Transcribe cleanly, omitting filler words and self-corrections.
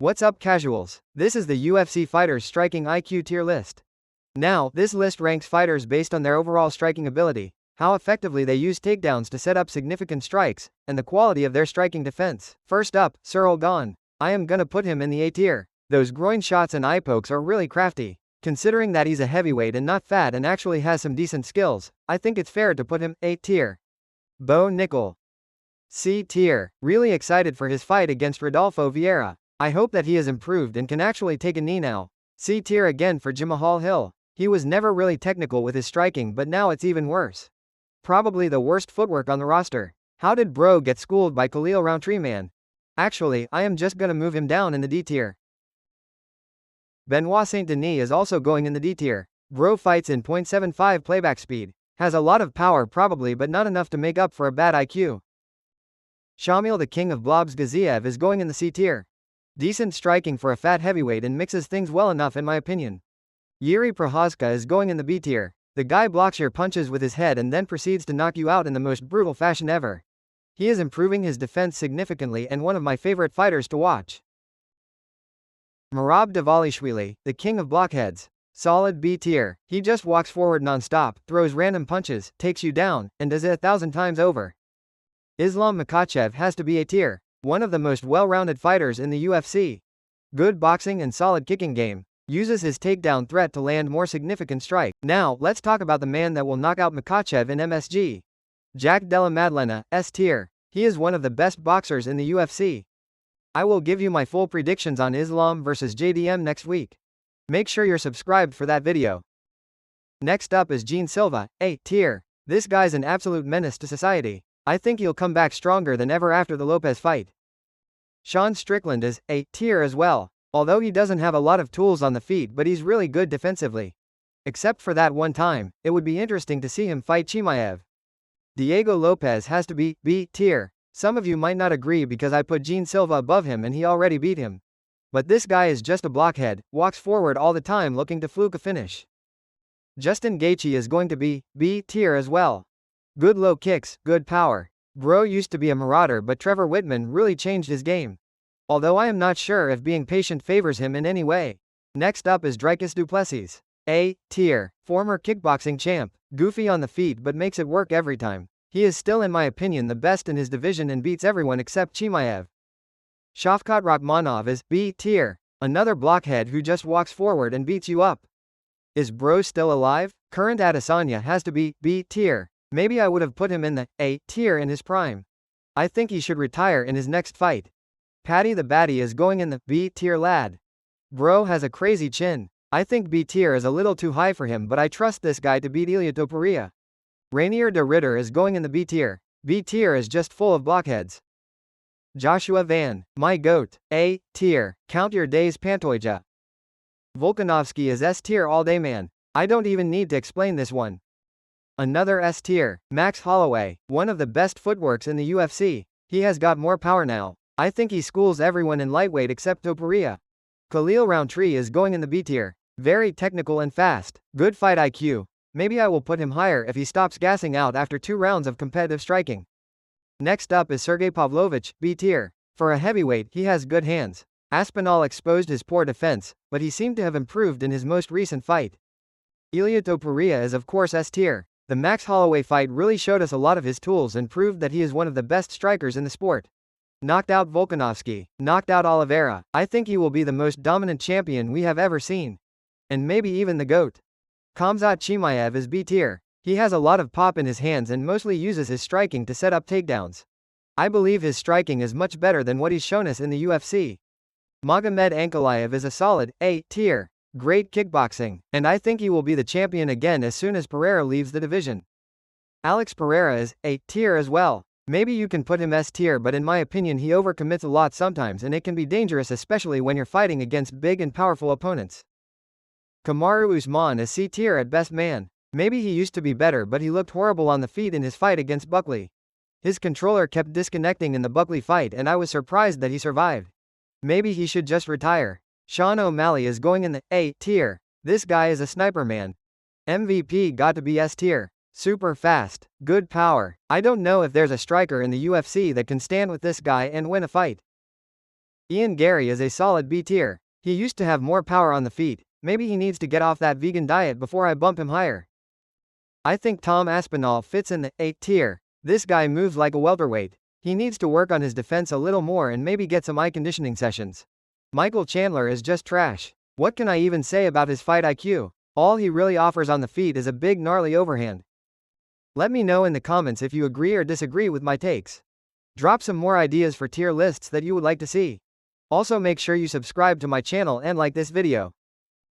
What's up, casuals? This is the UFC fighters striking IQ tier list. Now, this list ranks fighters based on their overall striking ability, how effectively they use takedowns to set up significant strikes, and the quality of their striking defense. First up, Cyril Gane. I am gonna put him in the A tier. Those groin shots and eye pokes are really crafty. Considering that he's a heavyweight and not fat and actually has some decent skills, I think it's fair to put him A tier. Bo Nickel. C tier. Really excited for his fight against Rodolfo Vieira. I hope that he has improved and can actually take a knee now. C tier again for Jamahal Hill. He was never really technical with his striking, but now it's even worse. Probably the worst footwork on the roster. How did bro get schooled by Khalil Roundtree, man? Actually, I am just gonna move him down in the D tier. Benoit Saint Denis is also going in the D tier. Bro fights in .75 playback speed. Has a lot of power probably, but not enough to make up for a bad IQ. Shamil the King of Blobs Gaziev is going in the C tier. Decent striking for a fat heavyweight and mixes things well enough in my opinion. Yuri Prochazka is going in the B tier. The guy blocks your punches with his head and then proceeds to knock you out in the most brutal fashion ever. He is improving his defense significantly and one of my favorite fighters to watch. Merab Dvalishvili, the king of blockheads. Solid B tier. He just walks forward non-stop, throws random punches, takes you down, and does it 1,000 times over. Islam Makhachev has to be A tier. One of the most well-rounded fighters in the UFC. Good boxing and solid kicking game. Uses his takedown threat to land more significant strike. Now, let's talk about the man that will knock out Makhachev in MSG. Jack Della Maddalena, S tier. He is one of the best boxers in the UFC. I will give you my full predictions on Islam versus JDM next week. Make sure you're subscribed for that video. Next up is Gene Silva, A tier. This guy's an absolute menace to society. I think he'll come back stronger than ever after the Lopez fight. Sean Strickland is A tier as well, although he doesn't have a lot of tools on the feet, but he's really good defensively. Except for that one time, it would be interesting to see him fight Chimaev. Diego Lopez has to be B tier. Some of you might not agree because I put Gene Silva above him and he already beat him. But this guy is just a blockhead, walks forward all the time looking to fluke a finish. Justin Gaethje is going to be B tier as well. Good low kicks, good power. Bro used to be a marauder, but Trevor Whitman really changed his game. Although I am not sure if being patient favors him in any way. Next up is Dricus du Plessis. A tier. Former kickboxing champ. Goofy on the feet but makes it work every time. He is still in my opinion the best in his division and beats everyone except Chimaev. Shavkat Rakhmonov is B tier. Another blockhead who just walks forward and beats you up. Is bro still alive? Current Adesanya has to be B tier. Maybe I would have put him in the A tier in his prime. I think he should retire in his next fight. Paddy the Baddy is going in the B tier lad. Bro has a crazy chin. I think B tier is a little too high for him, but I trust this guy to beat Ilia Topuria. Rainier de Ritter is going in the B tier. B tier is just full of blockheads. Joshua Van, my goat, A tier. Count your days, Pantoja. Volkanovski is S tier all day, man. I don't even need to explain this one. Another S tier, Max Holloway, one of the best footworks in the UFC. He has got more power now. I think he schools everyone in lightweight except Topuria. Khalil Roundtree is going in the B tier. Very technical and fast. Good fight IQ. Maybe I will put him higher if he stops gassing out after 2 rounds of competitive striking. Next up is Sergey Pavlovich, B tier. For a heavyweight, he has good hands. Aspinall exposed his poor defense, but he seemed to have improved in his most recent fight. Ilia Topuria is of course S tier. The Max Holloway fight really showed us a lot of his tools and proved that he is one of the best strikers in the sport. Knocked out Volkanovski, knocked out Oliveira. I think he will be the most dominant champion we have ever seen. And maybe even the GOAT. Khamzat Chimaev is B tier. He has a lot of pop in his hands and mostly uses his striking to set up takedowns. I believe his striking is much better than what he's shown us in the UFC. Magomed Ankalaev is a solid A tier. Great kickboxing, and I think he will be the champion again as soon as Pereira leaves the division. Alex Pereira is A tier as well. Maybe you can put him S tier, but in my opinion he overcommits a lot sometimes and it can be dangerous, especially when you're fighting against big and powerful opponents. Kamaru Usman is C tier at best, man. Maybe he used to be better, but he looked horrible on the feet in his fight against Buckley. His controller kept disconnecting in the Buckley fight and I was surprised that he survived. Maybe he should just retire. Sean O'Malley is going in the A tier. This guy is a sniper, man. MVP got to be S tier. Super fast, good power. I don't know if there's a striker in the UFC that can stand with this guy and win a fight. Ian Gary is a solid B tier. He used to have more power on the feet. Maybe he needs to get off that vegan diet before I bump him higher. I think Tom Aspinall fits in the A tier. This guy moves like a welterweight. He needs to work on his defense a little more and maybe get some eye conditioning sessions. Michael Chandler is just trash. What can I even say about his fight IQ? All he really offers on the feet is a big gnarly overhand. Let me know in the comments if you agree or disagree with my takes. Drop some more ideas for tier lists that you would like to see. Also make sure you subscribe to my channel and like this video.